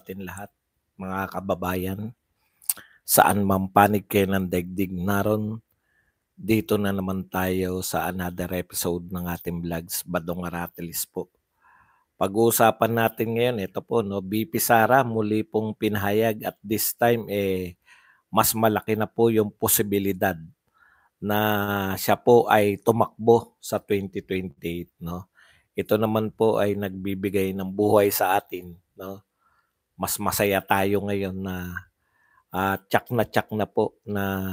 atin lahat, mga kababayan. Saan man panig kayo ng daigdig naron, dito na naman tayo sa another episode ng ating vlogs, Badong Aratilis po. Pag-uusapan natin ngayon, ito po, no, BP Sara muli pong pinahayag at this time, mas malaki na po yung posibilidad na siya po ay tumakbo sa 2028, no. Ito naman po ay nagbibigay ng buhay sa atin, no. Mas masaya tayo ngayon na tsak na po na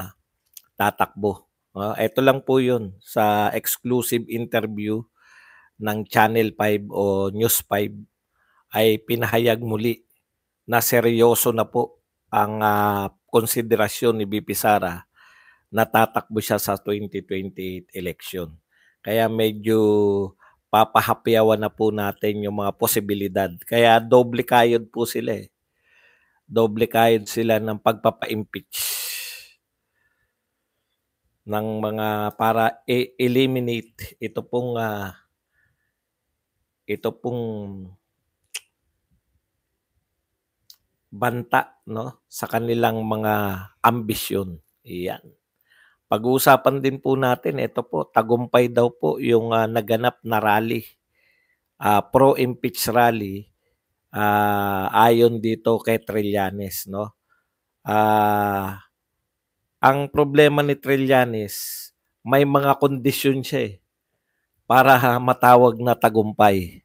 tatakbo. Ito lang po yun sa exclusive interview ng Channel 5 o News 5 ay pinahayag muli na seryoso na po ang konsiderasyon ni BP Sara na tatakbo siya sa 2028 election. Kaya medyo papahapyawan na po natin yung mga posibilidad. Kaya doble kayod po sila eh. Doble kayod sila ng pagpapa-impeach ng mga para eliminate ito pong banta, no, sa kanilang mga ambisyon. Iyan. Pag-uusapan din po natin, ito po, tagumpay daw po yung naganap na rally, pro-impeach rally, ayon dito kay Trillanes, no. Ang problema ni Trillanes, may mga kondisyon siya para matawag na tagumpay.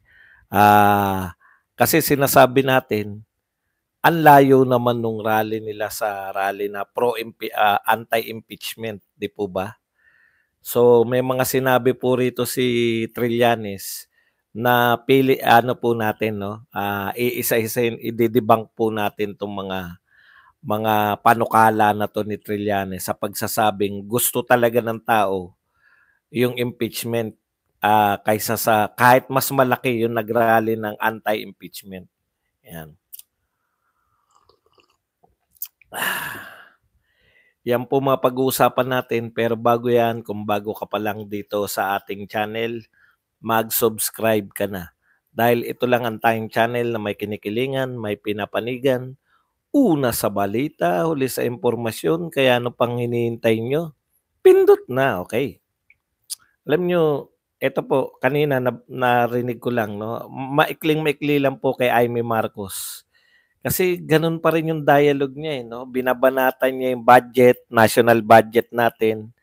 Kasi sinasabi natin, ang layo naman nung rally nila sa rally na anti-impeachment, di po ba? So may mga sinabi po rito si Trillanes na po natin, no? Iisa-isahin i-debunk po natin tong mga panukala na to ni Trillanes sa pagsasabing gusto talaga ng tao yung impeachment kaysa sa kahit mas malaki yung nagrally ng anti-impeachment. Yan. Yan po mga pag-uusapan natin, pero bago yan, kung bago ka pa lang dito sa ating channel, mag-subscribe ka na. Dahil ito lang ang tayong channel na may kinikilingan, may pinapanigan, una sa balita, huli sa impormasyon, kaya ano pang hinihintay nyo? Pindot na, okay? Alam nyo, ito po, kanina narinig ko lang, no? Maikling-maikli lang po kay Amy Marcos. Kasi ganun pa rin yung dialogue niya, no? Binabanatan niya yung budget, national budget natin,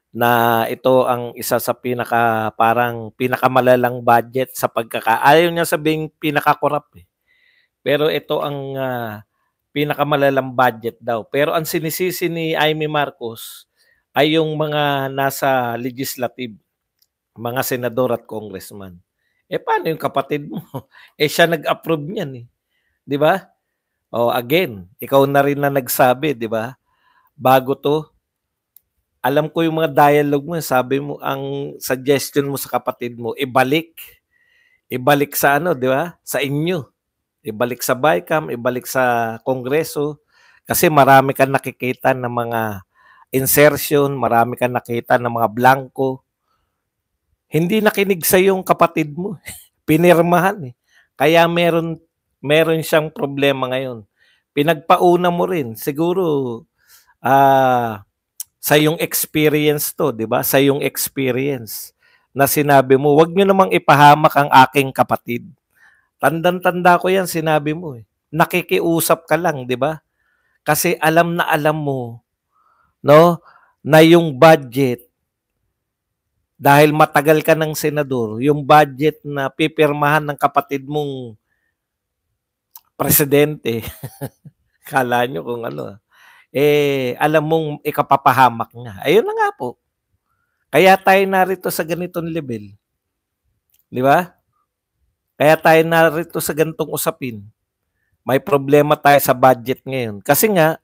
na ito ang isa sa parang pinakamalalang budget sa ayaw niya sabing pinaka-corrupt eh. Pero ito ang pinakamalalang budget daw. Pero ang sinisisi ni Amy Marcos ay yung mga nasa legislative, mga senador at congressman. Paano yung kapatid mo? Siya nag-approve niyan eh. 'Di ba? Again, ikaw na rin na nagsabi, 'di ba? Bago to, alam ko yung mga dialogue mo, sabi mo, ang suggestion mo sa kapatid mo, ibalik sa 'di ba? Sa inyo. Ibalik sa BICAM, ibalik sa Kongreso, kasi marami kang nakikita ng mga insertion, marami kang nakita ng mga blanco. Hindi nakinig sa yung kapatid mo. Pinirmahan eh. Kaya meron siyang problema ngayon. Pinagpauna mo rin. Siguro, sa yung experience to, di ba? Sa yung experience na sinabi mo, wag nyo namang ipahamak ang aking kapatid. Tandang-tanda ko yan, sinabi mo eh. Nakikiusap ka lang, di ba? Kasi alam na alam mo, no, na yung budget, dahil matagal ka ng senador, yung budget na pipirmahan ng kapatid mong presidente, kala nyo kung ano, alam mong ikapapahamak nga. Ayun na nga po. Kaya tayo narito sa ganitong level. Di ba? Kaya tayo narito sa ganitong usapin. May problema tayo sa budget ngayon. Kasi nga,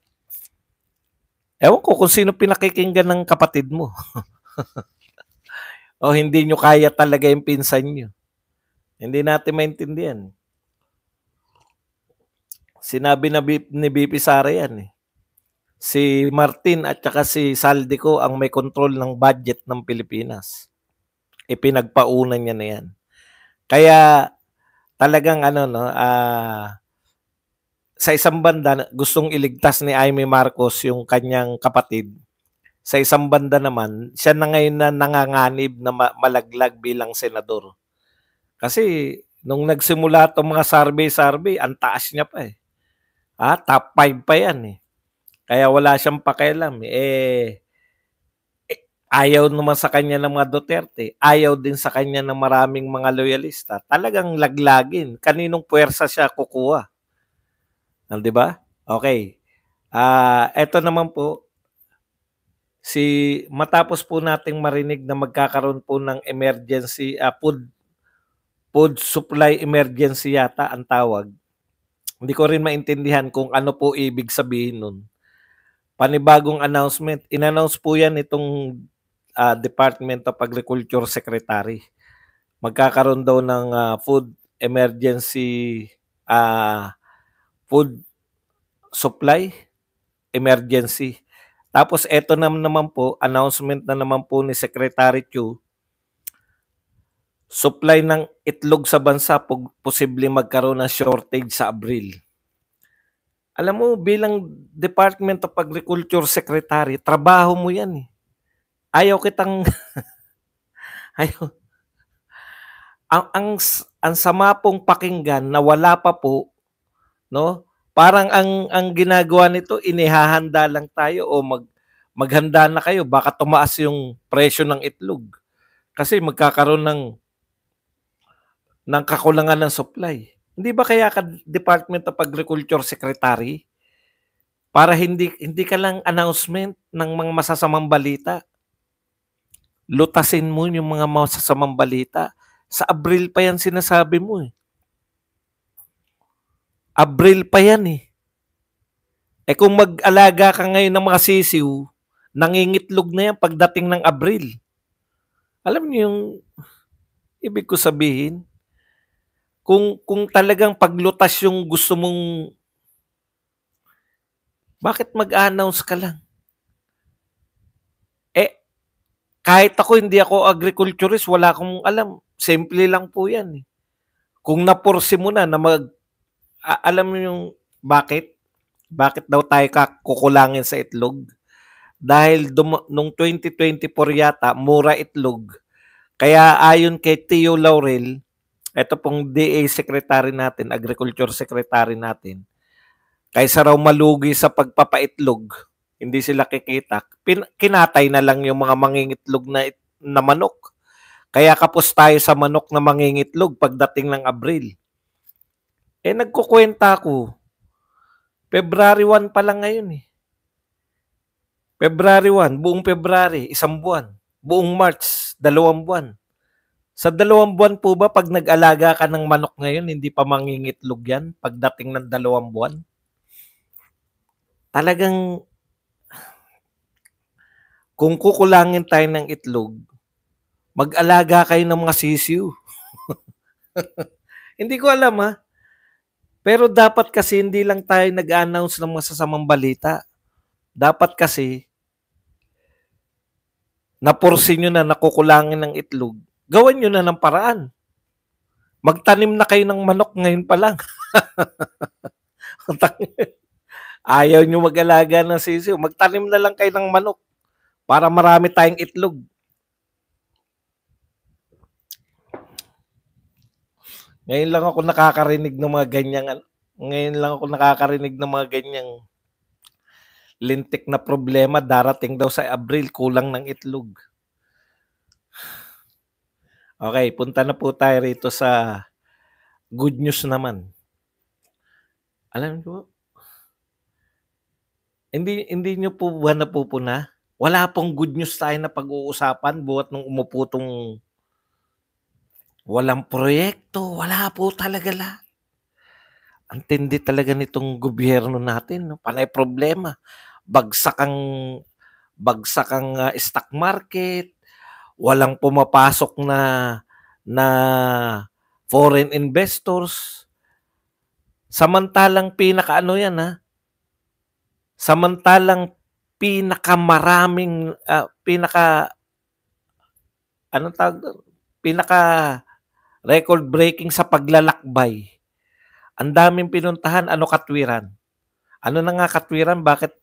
ewan ko kung sino pinakikinggan ng kapatid mo. O hindi nyo kaya talaga yung pinsan nyo. Hindi natin maintindihan. Sinabi na ni BP Sara yan eh. Si Martin at saka si Saldico ang may control ng budget ng Pilipinas. Ipinagpaunan niya na yan. Kaya talagang sa isang banda gustong iligtas ni Amy Marcos yung kanyang kapatid. Sa isang banda naman, siya na ngayon na nanganganib na malaglag bilang senador. Kasi nung nagsimula itong mga survey, ang taas niya pa eh. Top 5 pa yan eh. Kaya wala siyang pakialam ayaw naman sa kanya ng mga Duterte, ayaw din sa kanya ng maraming mga loyalista. Talagang laglagin. Kaninong puwersa siya kukuha? Di ba? Okay. Eto naman po, matapos po nating marinig na magkakaroon po ng emergency, food supply emergency yata ang tawag. Hindi ko rin maintindihan kung ano po ibig sabihin nun. Panibagong announcement. In-announce po yan itong Department of Agriculture Secretary. Magkakaroon daw ng food emergency, food supply emergency. Tapos eto naman po, announcement na naman po ni Secretary Chu, supply ng itlog sa bansa posible magkaroon ng shortage sa Abril. Alam mo, bilang Department of Agriculture Secretary, trabaho mo yan eh. Ayaw kitang ayaw. Ang sama pong pakinggan na wala pa po, no? Parang ang ginagawa nito, inihahanda lang tayo o maghanda na kayo, baka tumaas yung presyo ng itlog. Kasi magkakaroon ng kakulangan ng supply. Hindi ba kaya ka Department of Agriculture Secretary para hindi ka lang announcement ng mga masasamang balita? Lutasin mo yung mga masasamang balita. Sa Abril pa yan sinasabi mo eh. Abril pa yan eh. Kung mag-alaga ka ngayon ng mga sisiw, nangingitlog na yan pagdating ng Abril. Alam niyo yung ibig ko sabihin? Kung talagang paglutas yung gusto mong, bakit mag-announce ka lang? Kahit ako, hindi ako agriculturist, wala akong alam. Simple lang po yan eh. Kung napursi mo na alam mo yung bakit? Bakit daw tayo kukulangin sa itlog? Dahil nung 2024 yata, mura itlog. Kaya ayon kay Tio Laurel, ito pong DA Secretary natin, Agriculture Secretary natin, kaysa raw malugi sa pagpapaitlog, hindi sila kikita, kinatay na lang yung mga mangingitlog na manok. Kaya kapos tayo sa manok na mangingitlog pagdating ng Abril. Nagkukwenta ako, February 1 pa lang ngayon eh. February 1, buong February, 1 buwan. Buong March, 2 buwan. Sa 2 buwan po ba, pag nag-alaga ka ng manok ngayon, hindi pa mangingitlog yan pagdating ng 2 buwan? Talagang, kung kukulangin tayo ng itlog, mag-alaga kayo ng mga sisiw. Hindi ko alam ha. Pero dapat kasi hindi lang tayo nag-announce ng masasamang balita. Dapat kasi, napursin nyo na nakukulangin ng itlog, gawan nyo na ng paraan. Magtanim na kayo ng manok ngayon pa lang. Ayaw nyo mag-alaga ng sisiw, magtanim na lang kayo ng manok para marami tayong itlog. Ngayon lang ako nakakarinig ng mga ganyang lintik na problema darating daw sa Abril, kulang ng itlog. Okay, punta na po tayo rito sa good news naman. Alam niyo, hindi niyo po ba napupuna? Wala pong good news tayo na pag-uusapan buhat nung umupo tong walang proyekto, wala po talaga lahat. Ang tindi talaga nitong gobyerno natin, no? Panay problema. Bagsak ang stock market, walang pumapasok na foreign investors. Samantalang samantalang pinakamaraming pinaka record breaking sa paglalakbay Ang daming pinuntahan, ano katwiran? Ano na nga katwiran? Bakit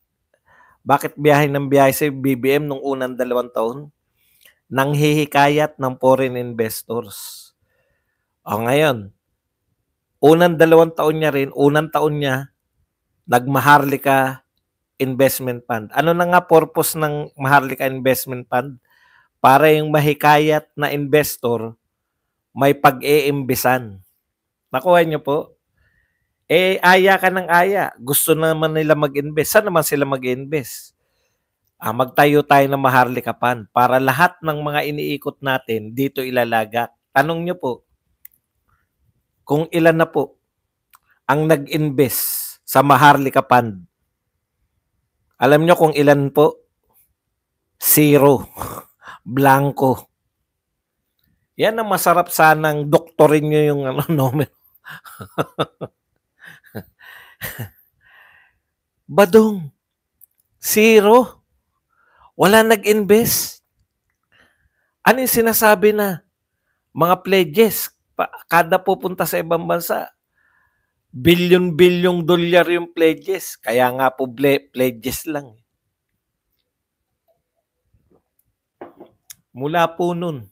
biyahe ng biyahe si BBM nung unang 2 taon? Nanghihikayat ng foreign investors. O ngayon, unang taon niya, nag-Maharlika Investment Fund. Ano na nga purpose ng Maharlika Investment Fund? Para yung mahikayat na investor may pag-iimbisan. Nakuha niyo po? Aya ka ng aya. Gusto naman nila mag-invest. Saan naman sila mag-invest? Magtayo tayo ng Maharlika Fund para lahat ng mga iniikot natin dito ilalagak. Tanong niyo po, kung ilan na po ang nag-invest sa Maharlika Fund? Alam niyo kung ilan po? 0. Blanco. Yan ang masarap sanang doktorin nyo yung numero. Badong. 0. Wala nag-invest. Ano yung sinasabi na? Mga pledges. Kada pupunta sa ibang bansa, bilyon-bilyong dolyar yung pledges. Kaya nga po pledges lang. Mula po nun.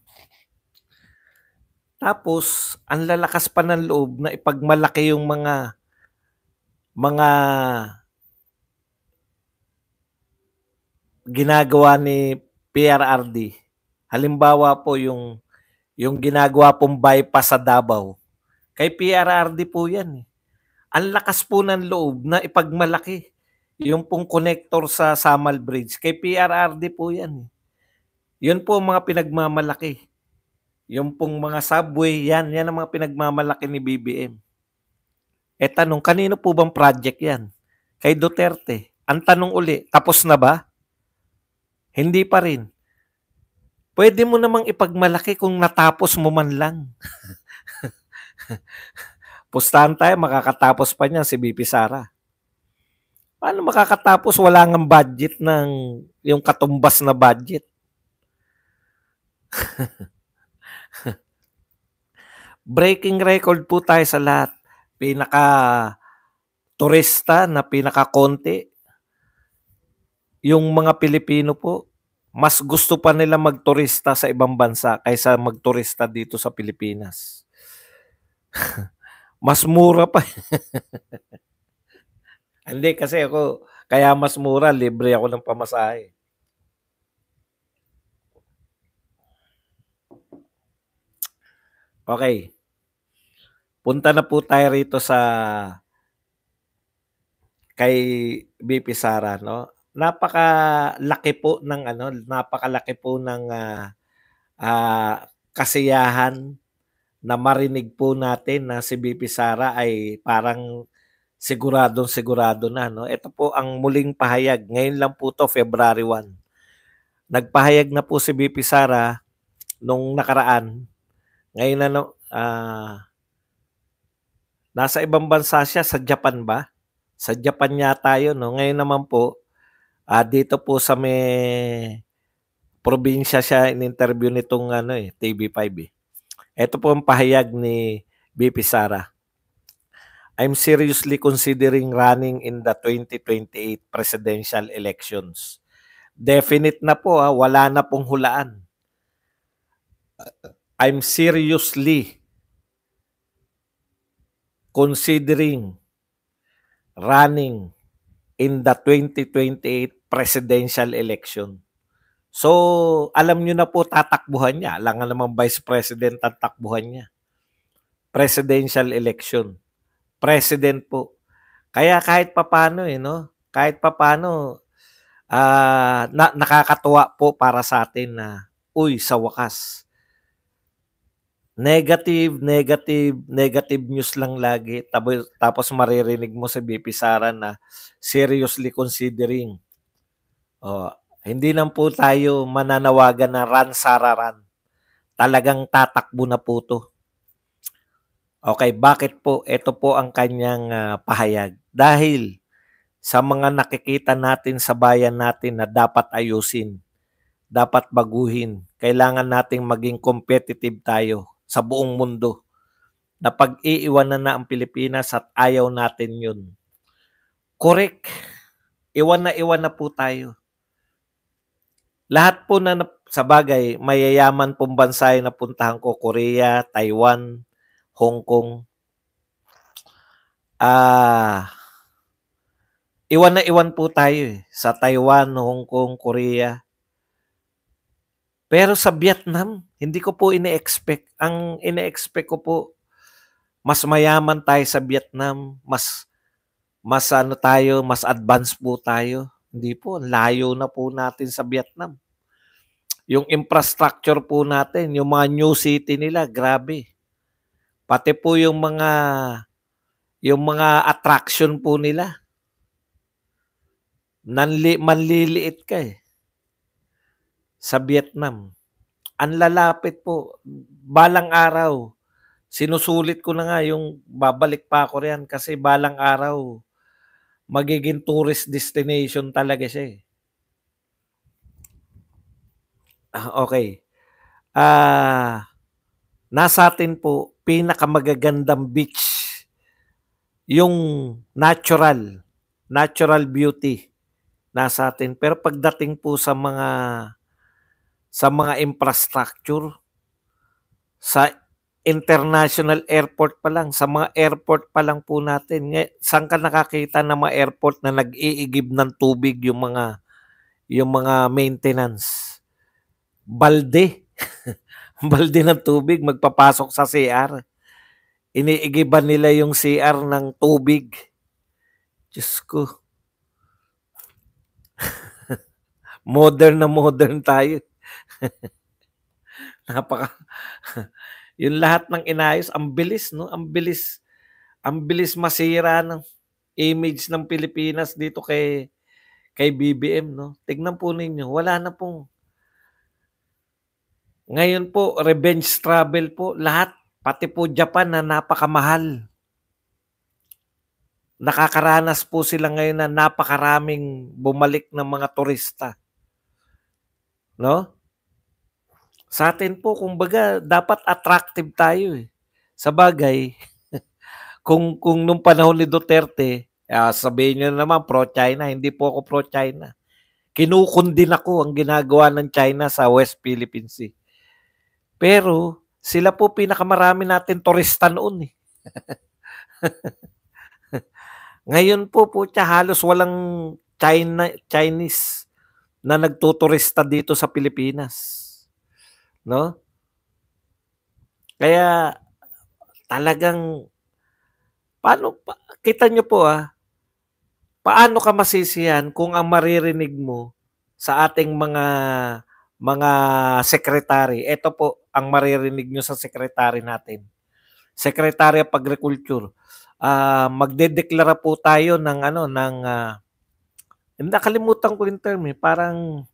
Tapos, ang lalakas pa ng loob na ipagmalaki yung mga ginagawa ni PRRD. Halimbawa po yung ginagawa pong bypass sa Davao. Kay PRRD po yan. Ang lakas po ng loob na ipagmalaki yung pong connector sa Samal Bridge. Kay PRRD po yan. Yun po ang mga pinagmamalaki. Yung pong mga subway, yan ang mga pinagmamalaki ni BBM. Tanong, kanino po bang project yan? Kay Duterte. Ang tanong uli, tapos na ba? Hindi pa rin. Pwede mo namang ipagmalaki kung natapos mo man lang. Pustahan tayo, makakatapos pa niya si BP Sara. Paano makakatapos? Wala ngang budget ng yung katumbas na budget. Breaking record po tayo sa lahat. Pinaka-turista na pinaka-konti. Yung mga Pilipino po, mas gusto pa nila magturista sa ibang bansa kaysa magturista dito sa Pilipinas. Mas mura pa. Hindi, kasi ako, kaya mas mura, libre ako ng pamasahe. Okay. Punta na po tayo rito sa kay BP Sara, no? Napakalaki po ng kasiyahan na marinig po natin na si BP Sara ay parang sigurado na, no? Ito po ang muling pahayag. Ngayon lang po to, February 1. Nagpahayag na po si BP Sara nung nakaraan. Ngayon nasa ibang bansa siya, sa Japan ba? Sa Japan yata yun, no? Ngayon naman po, dito po sa may probinsya siya in-interview nitong TV5 eh. Ito po ang pahayag ni BP Sara. I'm seriously considering running in the 2028 presidential elections. Definite na po, wala na pong hulaan. I'm seriously considering running in the 2028 presidential election. So, alam nyo na po tatakbuhan niya. Alam nga naman Vice President ang takbuhan niya. Presidential election. President po. Kaya kahit papano kahit papano nakakatuwa po para sa atin na sa wakas. Negative news lang lagi. Tapos maririnig mo sa BP Sara na seriously considering. Hindi lang po tayo mananawagan na run Sara run. Talagang tatakbo na po to. Okay, bakit po? Ito po ang kanyang pahayag. Dahil sa mga nakikita natin sa bayan natin na dapat ayusin, dapat baguhin, kailangan nating maging competitive tayo sa buong mundo. na pag-iiwanan na ang Pilipinas at ayaw natin yun. Correct. Iwan na po tayo. Lahat po na sa bagay, mayayaman pong bansa yung napuntahan ko, Korea, Taiwan, Hong Kong. Iwan po tayo sa Taiwan, Hong Kong, Korea. Pero sa Vietnam, hindi ko po ine-expect. Ang ine-expect ko po, mas mayaman tayo sa Vietnam, mas ano tayo, mas advanced po tayo. Hindi po, layo na po natin sa Vietnam. Yung infrastructure po natin, yung mga new city nila, grabe. Pati po yung mga attraction po nila. Manliliit ka sa Vietnam. Ang lalapit po. Balang araw, sinusulit ko na nga yung babalik pa ako riyan kasi balang araw, magiging tourist destination talaga siya. Okay. Nasa atin po, pinakamagagandang beach, yung natural beauty nasa atin. Pero pagdating po sa mga infrastructure, sa international airport pa lang, sa mga airport pa lang po natin, saan ka nakakita ng mga airport na nag-iigib ng tubig yung mga maintenance? Balde. Balde ng tubig, magpapasok sa CR. Iniigiban nila yung CR ng tubig. Diyos ko. Modern na modern tayo. Yung lahat ng inayos, ang bilis, no? Ang bilis masira ng image ng Pilipinas dito kay BBM, no? Tignan po ninyo, wala na pong. Ngayon po, revenge travel po, lahat, pati po Japan na napakamahal. Nakakaranas po sila ngayon na napakaraming bumalik ng mga turista. No? Sa atin po, kumbaga, dapat attractive tayo Sa bagay, kung nung panahon ni Duterte, sabihin nyo naman pro-China, hindi po ako pro-China. Kinukundin ako ang ginagawa ng China sa West Philippine Sea. Pero sila po pinakamarami natin turista noon Ngayon po halos walang Chinese na nagtuturista dito sa Pilipinas. No? Kaya talagang kita nyo po paano ka masisiyan kung ang maririnig mo sa ating mga secretary, ito po ang maririnig nyo sa secretary natin. Secretary of Agriculture. Magdedeklara po tayo ng nakalimutan ko yung term parang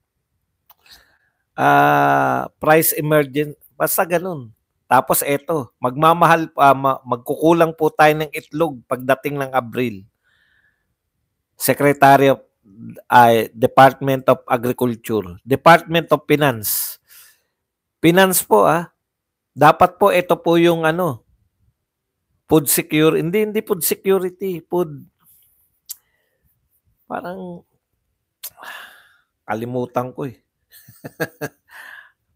price emergency, basta ganun. Tapos eto, magkukulang po tayo ng itlog pagdating ng Abril. Secretary of Department of Agriculture, Department of Finance. Finance po dapat po ito po yung food security, hindi food security, parang kalimutan ko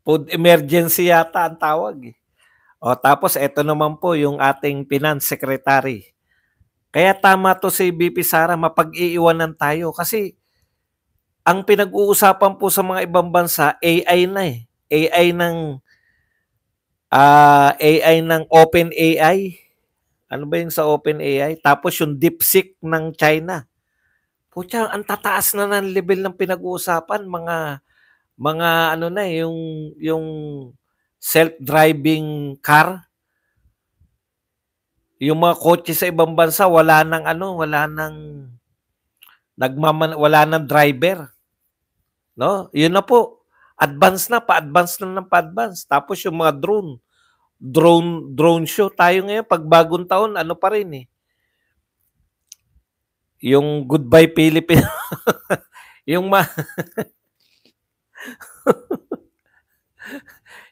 food emergency yata ang tawag tapos ito naman po yung ating Finance Secretary. Kaya tama to si BP Sara, mapag-iiwanan tayo kasi ang pinag-uusapan po sa mga ibang bansa, AI na AI ng OpenAI. Ano ba yung sa OpenAI? Tapos yung DeepSeek ng China. Pucha, ang tataas na ng level ng pinag-uusapan, mga yung self-driving car. Yung mga kotse sa ibang bansa wala nang driver. No? Yun na po. Pa-advance na ng pa-advance. Tapos yung mga drone show tayo ngayon pag bagong taon pa rin yung Goodbye Philippines. yung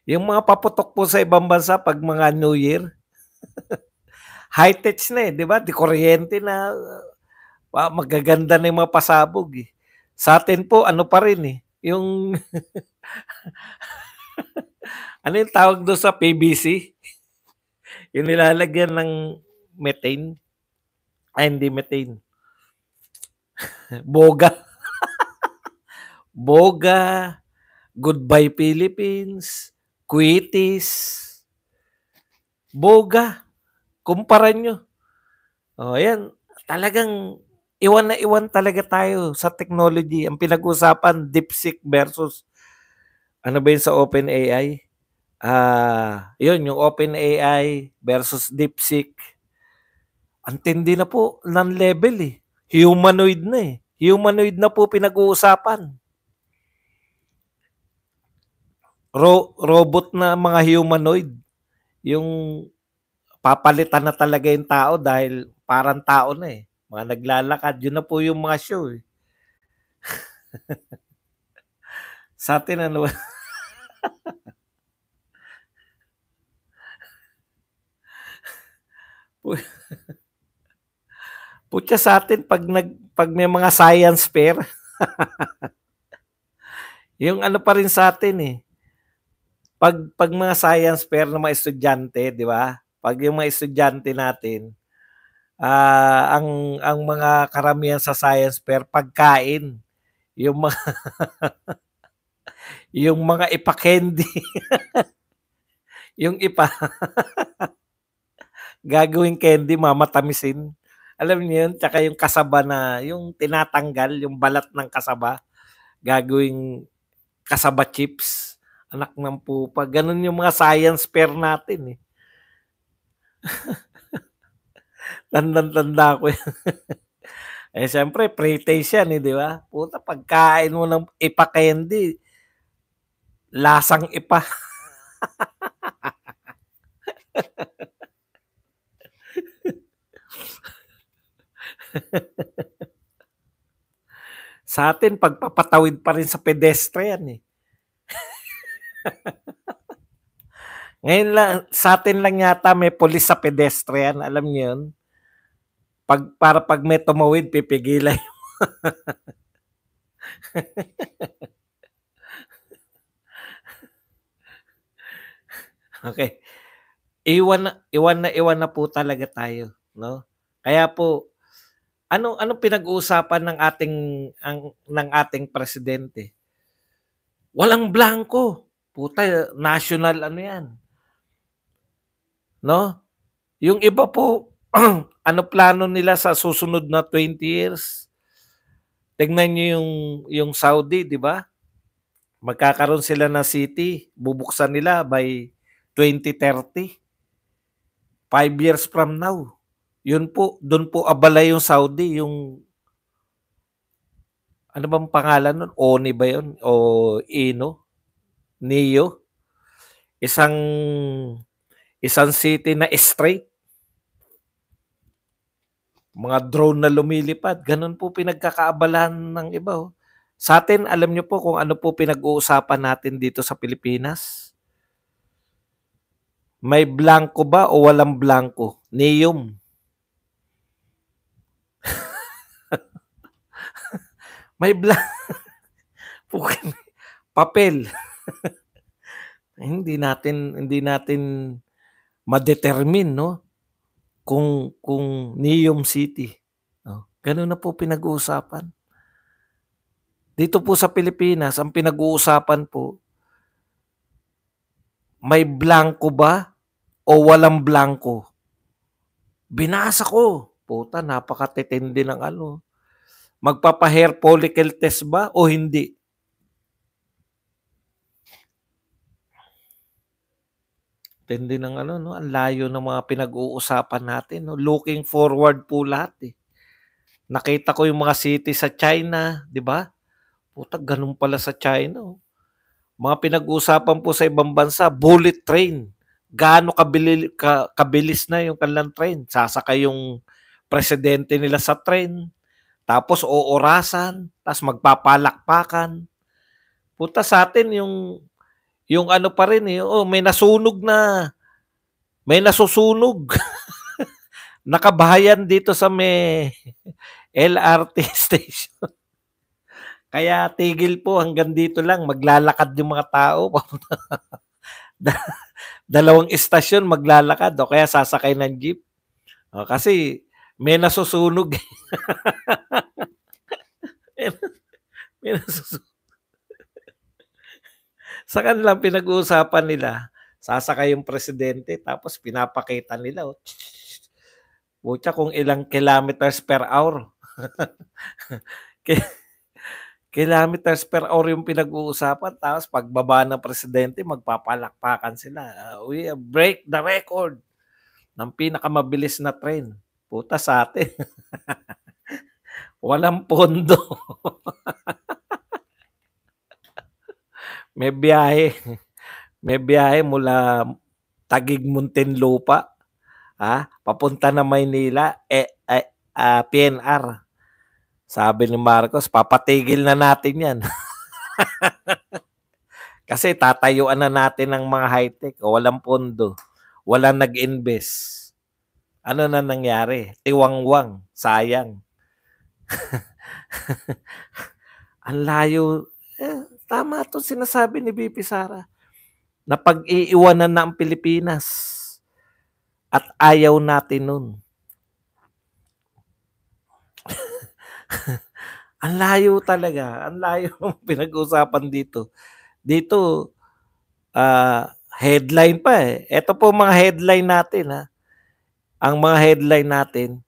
yung mga paputok po sa ibang bansa pag mga New Year. high-tech na, eh, 'di ba? Di kuryente na, magaganda na yung mga pasabog, eh. Sa'tin po ano pa rin, eh, yung ano yung tawag dun sa PVC? Yung nilalagyan ng methane, ay hindi methane, boga. Boga, Goodbye Philippines, Quitis, boga, kumpara niyo. Oh, ayan, talagang iwan na iwan talaga tayo sa technology. Ang pinag-usapan DeepSeek versus ano ba yun sa OpenAI? 'Yun yung OpenAI versus DeepSeek. Ang tindi na po ng level, eh. Humanoid na, eh. Humanoid na po pinag-uusapan. Robot na mga humanoid. Yung papalitan na talaga yung tao dahil parang tao na, eh. Mga naglalakad, yun na po yung mga show, eh. Sa'tin ano ba putya sa'tin 'pag may mga science fair, yung ano pa rin sa'tin, eh, 'pag mga science fair ng mga estudyante, 'di ba? 'Pag yung mga estudyante natin, ang mga karamihan sa science fair pagkain, yung mga yung mga ipa-candy, yung ipa gagawing candy mamatamisin. Alam niyo yun? Tsaka yung kasaba na yung tinatanggal yung balat ng kasaba, gagawing kasaba chips. Anak ng pupa, gano'n yung mga science fair natin, eh. Tandang-tanda ko yan. Eh, siyempre pre-taste yan, eh, 'di ba? Puta pagkain mo ng ipa-candy, lasang ipa. Sa'tin pagpapatawid pa rin sa pedestrian, eh. Ngayon lang sa'tin lang yata may pulis sa pedestrian, alam niyo yun? 'Pag may tumawid pipigilan. Okey, iwan na po talaga tayo, 'no? Kaya po anong pinag-uusapan ng ating presidente? Walang blanko, puta national ano 'yan, 'no? Yung iba po ano plano nila sa susunod na 20 years, tignan niyo yung Saudi, 'di ba? Magkakaroon sila ng city, bubuksan nila by 2030, 5 years from now. Yun po, dun po abala yung Saudi, yung ano bang pangalan nun, ONI ba yun o INO, NIO? Isang isang city na straight, mga drone na lumilipad, ganun po pinagkakaabalahan ng iba, oh. Sa'tin alam niyo po kung ano po pinag-uusapan natin dito sa Pilipinas? May blanko ba o walang blanko? Niyom. May papel. Hindi natin ma-determine 'no, kung Neom City, oh, gano'n na po pinag-uusapan. Dito po sa Pilipinas ang pinag-uusapan po, may blanko ba o walang blanko? Binasa ko, puta napakatitindi ng ano, magpapa-hair follicle test ba o hindi? Tindi ng ano 'no, ang layo ng mga pinag-uusapan natin 'no, looking forward po lahat, eh. Nakita ko yung mga city sa China, 'di ba? Puta gano'n pala sa China, oh. Mga pinag-uusapan po sa ibang bansa, bullet train. Gaano kabilis na yung kanilang train. Sasakay yung presidente nila sa train, tapos oorasan, ta's magpapalakpakan. Puta sa'tin yung ano pa rin, eh, may nasunog na, may nasusunog. nakabahayan dito sa may LRT station. Kaya tigil po hanggang dito lang, maglalakad yung mga tao. Dalawang istasyon maglalakad o kaya sasakay ng jeep. Kasi may nasusunog. may nasusunog. Sa kanilang pinag-uusapan nila, sasakay yung presidente tapos pinapakita nila. Pucha kung ilang kilometers per hour. Kilometers per hour yung pinag-uusapan tapos pagbaba ng presidente magpapalakpakan sila. We break the record ng pinakamabilis na train. Puta sa atin. Walang pondo. May biyahe. May biyahe mula Taguig, Muntinlupa, papunta na Maynila, PNR. Sabi ni Marcos, papatigil na natin yan. Kasi tatayuan na natin ng mga high-tech. Walang pondo. Walang nag-invest. Ano na nangyari? Tiwangwang. Sayang. Ang layo. Tama to sinasabi ni BP Sara. Na pag-iiwanan na ang Pilipinas. At ayaw natin nun. Ang layo talaga. Ang layo ng pinag-usapan dito. Dito, headline pa eh. Ito po mga headline natin. Ang mga headline natin,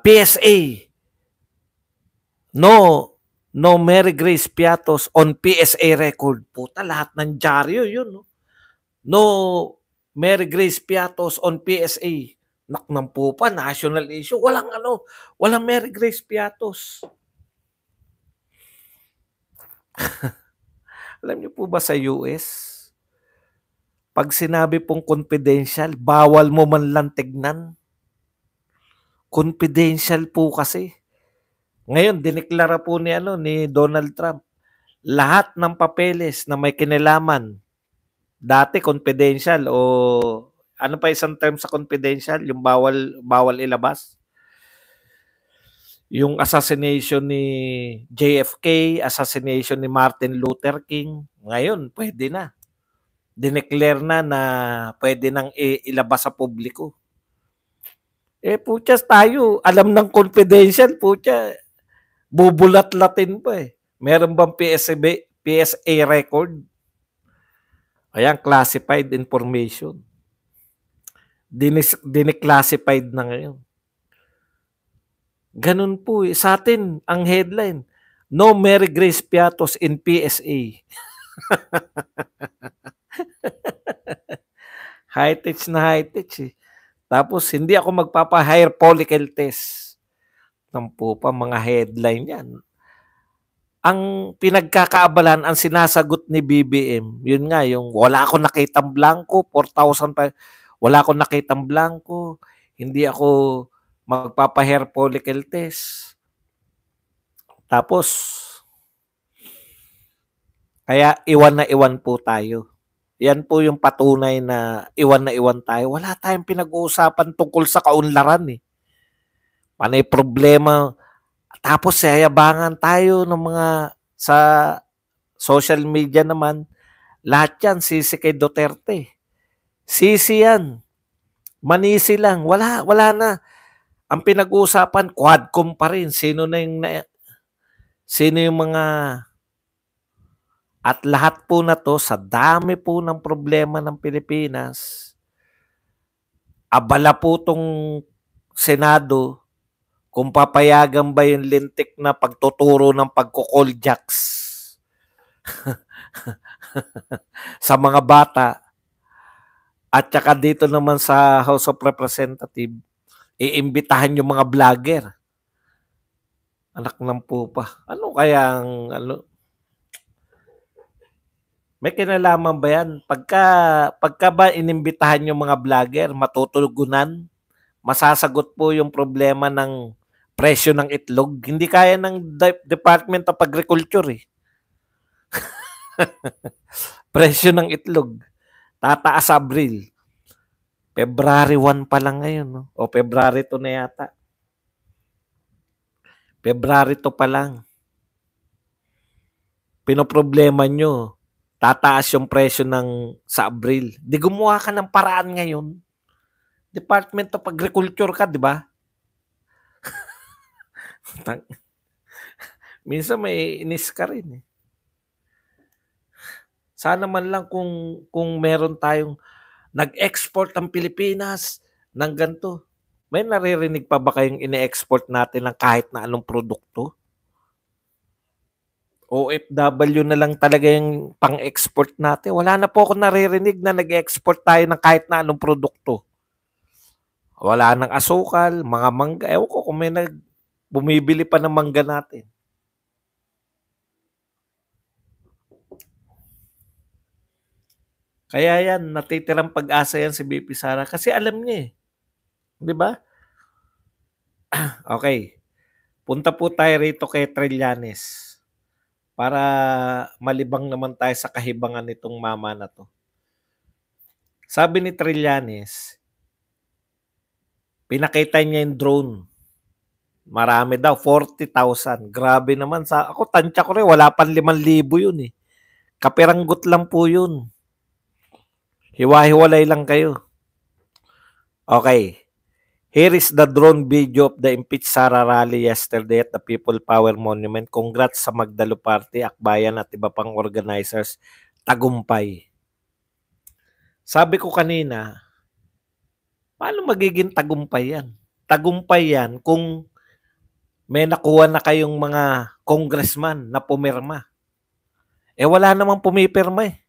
PSA. No Mary Grace Piatos on PSA record. Puta, lahat ng dyaryo yun. No Mary Grace Piatos on PSA. Naknang po pa, national issue. Walang Mary Grace Piatos. Alam niyo po ba sa US, pag sinabi pong confidential, bawal mo man lang tignan. Confidential po kasi. Ngayon, dineklara po ni Donald Trump, lahat ng papeles na may kinalaman, dati confidential o ano pa isang term sa confidential, yung bawal ilabas. Yung assassination ni JFK, assassination ni Martin Luther King, ngayon pwede na. Dineclare na pwede nang ilabas sa publiko. Putya tayo, alam ng confidential, putya, bubulat-latin pa eh. Meron bang PSA record? Ayan, classified information. Dineclassified na ngayon. Ganun po eh. Sa atin, ang headline, no Mary Grace Piatos in PSA. High-tech na high-tech eh. Tapos, hindi ako magpapa-hair follicle test. Tampo pa mga headline yan. Ang pinagkakaabalan, ang sinasagot ni BBM, yun nga, yung wala akong nakitang blanco, 4,000 pa, wala akong nakitang blanco, hindi ako magpapa-hair follicle test. Tapos, kaya iwan na iwan po tayo. Yan po yung patunay na iwan tayo. Wala tayong pinag-uusapan tungkol sa kaunlaran eh. Panay problema. Tapos sayabangan tayo ng mga sa social media naman. Lahat yan sisi kay Duterte. Sisi yan. Manisi lang. Wala na. Ang pinag-uusapan, Quadcom pa rin. Sino yung mga... At lahat po na to, sa dami po ng problema ng Pilipinas, abala po tong Senado kung papayagan ba yung lintik na pagtuturo ng pagko-call jacks sa mga bata. At saka dito naman sa House of Representatives, iimbitahan yung mga vlogger. Anak ng pupa. Ano kayang... May kinalaman ba yan? Pagka ba inimbitahan yung mga vlogger, matutulugunan, masasagot po yung problema ng presyo ng itlog. Hindi kaya ng Department of Agriculture eh. Presyo ng itlog. Tataas Abril. February 1 pa lang ngayon, no? O February 2 na yata. February 2 pa lang. Pinoproblema nyo, tataas yung presyo ng sa Abril. Di gumawa ka ng paraan ngayon. Department of Agriculture ka, di ba? Minsan may inis ka rin. Sana man lang kung meron tayong nag-export ang Pilipinas ng ganito. May naririnig pa ba kayong ine-export natin ng kahit na anong produkto? OFW na lang talaga yung pang-export natin. Wala na po ako naririnig na nag-export tayo ng kahit na anong produkto. Wala nang asukal, mga mangga. Ewan ko kung may bumibili pa ng mangga natin. Kaya yan, natitirang pag-asa yan si BP Sara kasi alam niya eh. Di ba? Okay. Punta po tayo rito kay Trillanes para malibang naman tayo sa kahibangan nitong mama na to. Sabi ni Trillanes, pinakita niya yung drone. Marami daw, 40,000. Grabe naman. Ako, tansya ko rin, wala pang 5,000 yun eh. Kapiranggot lang po yun. Hiwa-hiwalay lang kayo. Okay. Here is the drone video of the impeached Sara rally yesterday at the People Power Monument. Congrats sa Magdalo Party, Akbayan at iba pang organizers. Tagumpay. Sabi ko kanina, paano magiging tagumpay yan? Tagumpay yan kung may nakuha na kayong mga congressman na pumirma. Wala namang pumipirma eh.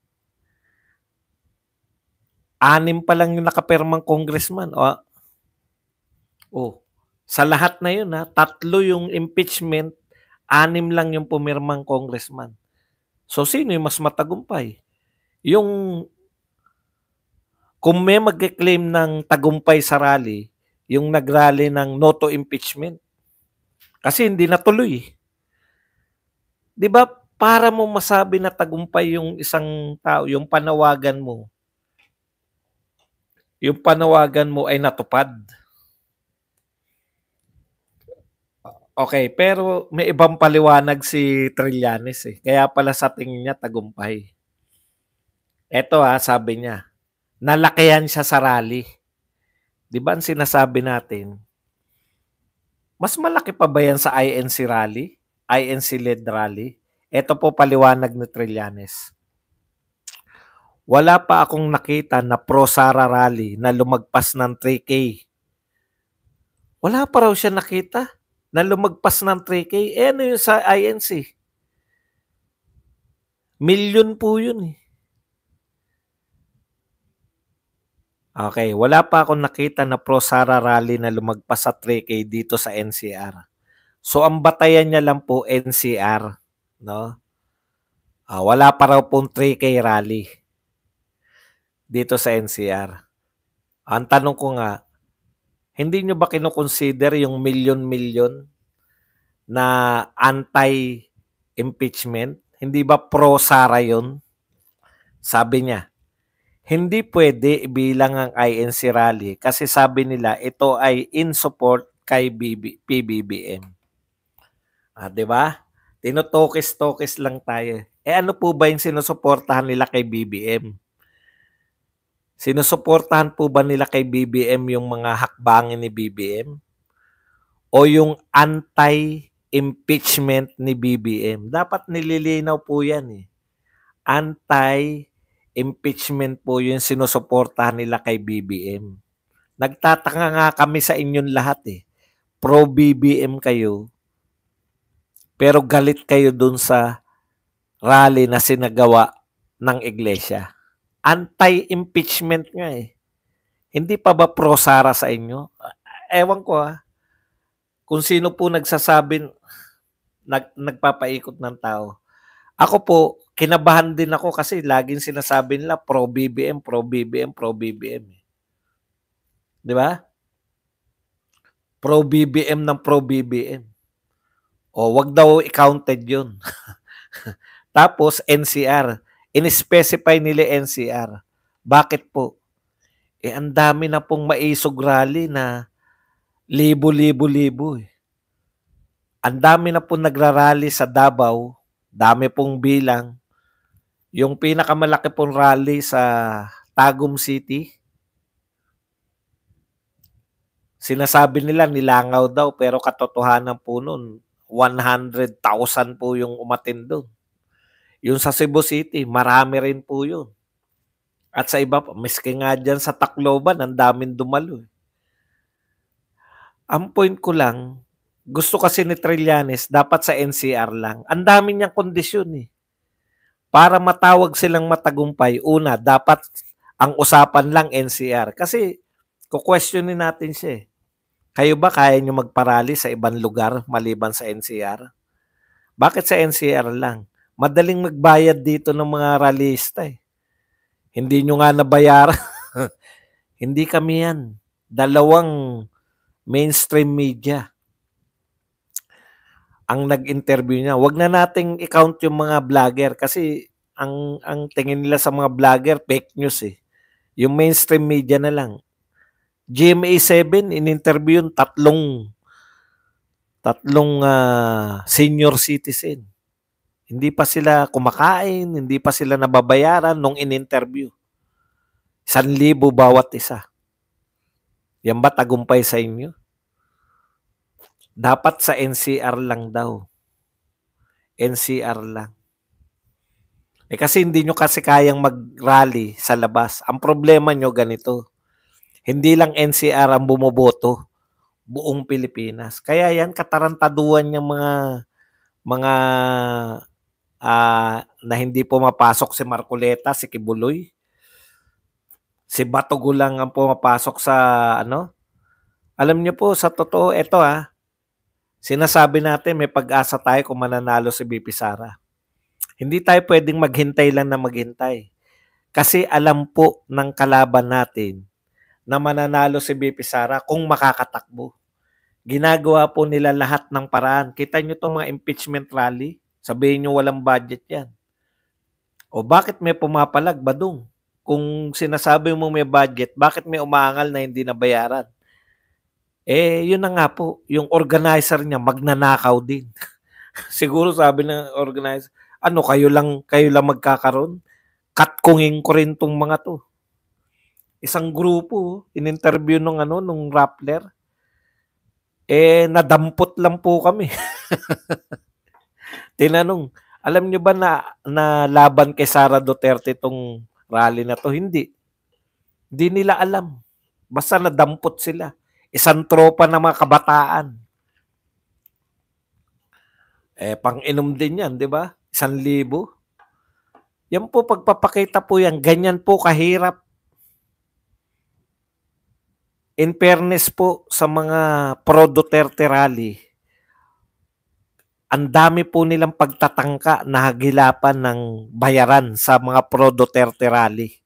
6 pa lang yung nakapirmang congressman. Sa lahat na yun, 3 yung impeachment, 6 lang yung pumirmang congressman. So, sino yung mas matagumpay? Kung may mag-claim ng tagumpay sa rally, yung nag-rally ng no to impeachment. Kasi hindi natuloy. Di ba, para mo masabi na tagumpay yung isang tao, yung panawagan mo ay natupad. Okay, pero may ibang paliwanag si Trillanes eh. Kaya pala sa tingin niya tagumpay. Eto sabi niya, nalakihan siya sa rally. Di ba ang sinasabi natin, mas malaki pa ba yan sa INC rally? INC-led rally? Ito po paliwanag ni Trillanes. Wala pa akong nakita na pro-Sara rally na lumagpas ng 3K. Wala pa raw siya nakita na lumagpas ng 3K. Ano yun sa INC? Milyon po yun eh. Okay, wala pa akong nakita na pro-Sara rally na lumagpas sa 3K dito sa NCR. So ang batayan niya lang po NCR, no? Wala pa raw pong 3K rally dito sa NCR. Ang tanong ko nga, hindi nyo ba kinoconsider yung milyon-milyon na anti-impeachment? Hindi ba pro-Sara yun? Sabi niya, hindi pwede ibilang ang INC rally kasi sabi nila ito ay in support kay PBBM. Diba? Tinutokis-tokis lang tayo. Ano po ba yung sinusuportahan nila kay BBM? Sinusuportahan po ba nila kay BBM yung mga hakbangin ni BBM? O yung anti-impeachment ni BBM? Dapat nililinaw po yan eh. Anti-impeachment po yung sinusuportahan nila kay BBM. Nagtataka nga kami sa inyong lahat eh. Pro-BBM kayo, pero galit kayo dun sa rally na sinagawa ng iglesia. Anti-impeachment nga eh. Hindi pa ba pro-Sara sa inyo? Ewan ko kung sino po nagsasabi, nagpapaikot ng tao. Ako po, kinabahan din ako kasi laging sinasabi nila pro-BBM, pro-BBM, pro-BBM. Di ba? Pro-BBM ng pro-BBM. Wag daw i-counted yun. Tapos NCR. In-specify nila NCR. Bakit po? ang dami na pong maisog rally na libo-libo-libo eh. Ang dami na pong nagrarally sa Davao, dami pong bilang. Yung pinakamalaki pong rally sa Tagum City, sinasabi nila nilangaw daw pero katotohanan po nun, 100,000 po yung umattend doon. Yung sa Cebu City, marami rin po yun. At sa iba pa, miski nga dyan sa Tacloban, ang daming dumalo. Ang point ko lang, gusto kasi ni Trillanes, dapat sa NCR lang. Ang dami niyang kondisyon eh. Para matawag silang matagumpay, una, dapat ang usapan lang NCR. Kasi, kukwestiyonin natin siya eh. Kayo ba kaya nyo magparali sa ibang lugar maliban sa NCR? Bakit sa NCR lang? Madaling magbayad dito ng mga rallyista eh. Hindi nyo nga nabayaran. Hindi kami yan. Dalawang mainstream media ang nag-interview niya. Wag na nating i-count yung mga vlogger kasi ang tingin nila sa mga vlogger fake news eh. Yung mainstream media na lang. GMA7 in-interview yung tatlong senior citizen. Hindi pa sila kumakain, hindi pa sila nababayaran nung in-interview. 1,000 bawat isa. Yan ba tagumpay sa inyo? Dapat sa NCR lang daw. NCR lang. Kasi hindi nyo kasi kayang mag-rally sa labas. Ang problema nyo ganito. Hindi lang NCR ang bumoboto. Buong Pilipinas. Kaya yan, katarantaduan yung mga na hindi pumapasok si Marcoleta, si Kibuloy. Si Batogo lang ang pumapasok sa ano. Alam niyo po, sa totoo, ito sinasabi natin may pag-asa tayo kung mananalo si BP Sara. Hindi tayo pwedeng maghintay lang na maghintay. Kasi alam po ng kalaban natin na mananalo si BP Sara kung makakatakbo. Ginagawa po nila lahat ng paraan. Kita nyo itong mga impeachment rally? Sabihin nyo walang budget yan. O bakit may pumapalag, Badong? Kung sinasabi mo may budget, bakit may umaangal na hindi nabayaran? Yun na nga po, yung organizer niya magnanakaw din. Siguro sabi ng organizer, kayo lang magkakaroon? Katkungin ko rin tong mga to. Isang grupo, in-interview nung Rappler. Nadampot lang po kami. Tinanong, alam nyo ba na laban kay Sara Duterte itong rally na to? Hindi. Hindi nila alam. Basta nadampot sila. Isang tropa ng mga kabataan. Pang-inom din yan, di ba? 1,000. Yan po, pagpapakita po yan. Ganyan po kahirap. In fairness po sa mga pro-Duterte rally, ang dami po nilang pagtatangka na hagilapan ng bayaran sa mga pro-Duterte rally.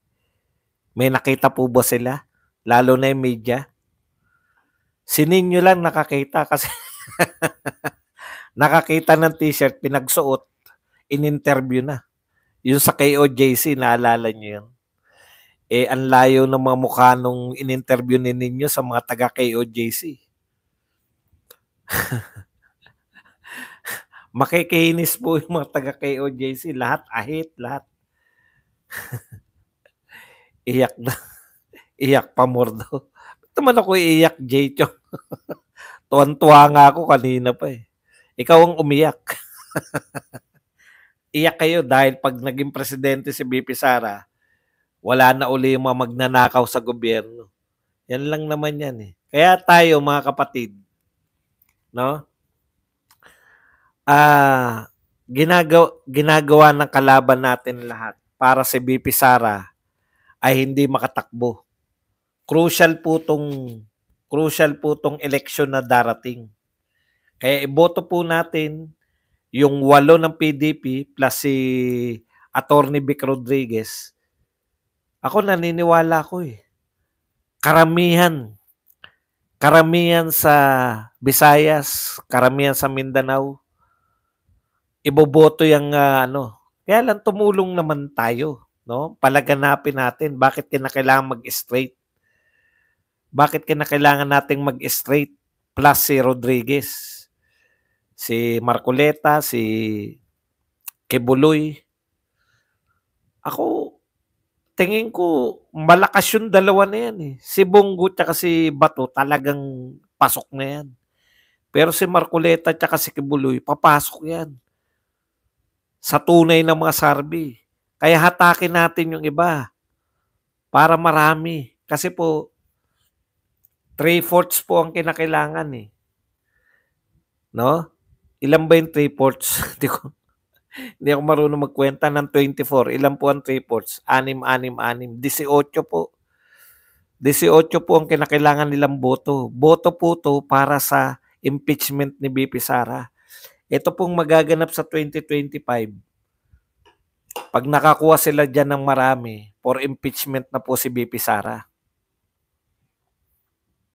May nakita po ba sila? Lalo na yung media. Si Ninyo lang nakakita kasi nakakita ng t-shirt, pinagsuot, in-interview na. Yung sa KOJC, naalala nyo yun? Ang layo ng mga mukha nung in-interview ni Ninyo sa mga taga-KOJC. Makikinis po yung mga taga-KOJC. Lahat, ahit, lahat. Iyak na. Iyak pa more daw. Ba't naman ako iiyak, J-Chong? Tuwan-tuwa nga ako kanina pa eh. Ikaw ang umiyak. Iyak kayo dahil pag naging presidente si BP Sara, wala na uli yung mga magnanakaw sa gobyerno. Yan lang naman yan eh. Kaya tayo mga kapatid, no? Ginagawa ng kalaban natin lahat para si BP Sara ay hindi makatakbo. Crucial po tong eleksyon na darating. Kaya iboto po natin yung 8 ng PDP plus si Attorney Vic Rodriguez. Ako naniniwala ko Karamihan sa Visayas, karamihan sa Mindanao, iboboto yung Kaya lang tumulong naman tayo, no? Palaganapin natin bakit kinakailangan mag-straight. Bakit kinakailangan nating mag-straight plus si Rodriguez, si Marcoleta, si Kibuloy? Ako, tingin ko malakas yung dalawa na yan eh. Si Bongo tsaka si Bato talagang pasok na yan. Pero si Marcoleta tsaka si Kibuloy, papasok yan sa tunay ng mga sarbi. Kaya hatakin natin yung iba para marami. Kasi po, 3/4 po ang kinakailangan eh. No? Ilan ba yung 3/4? Hindi ako marunong magkwenta ng 24. Ilan po ang 3/4? 6, 6, 6. 18 po. 18 po ang kinakailangan nilang boto. Boto po to para sa impeachment ni BP Sara. Ito pong magaganap sa 2025. Pag nakakuha sila dyan ng marami, for impeachment na po si BP Sara.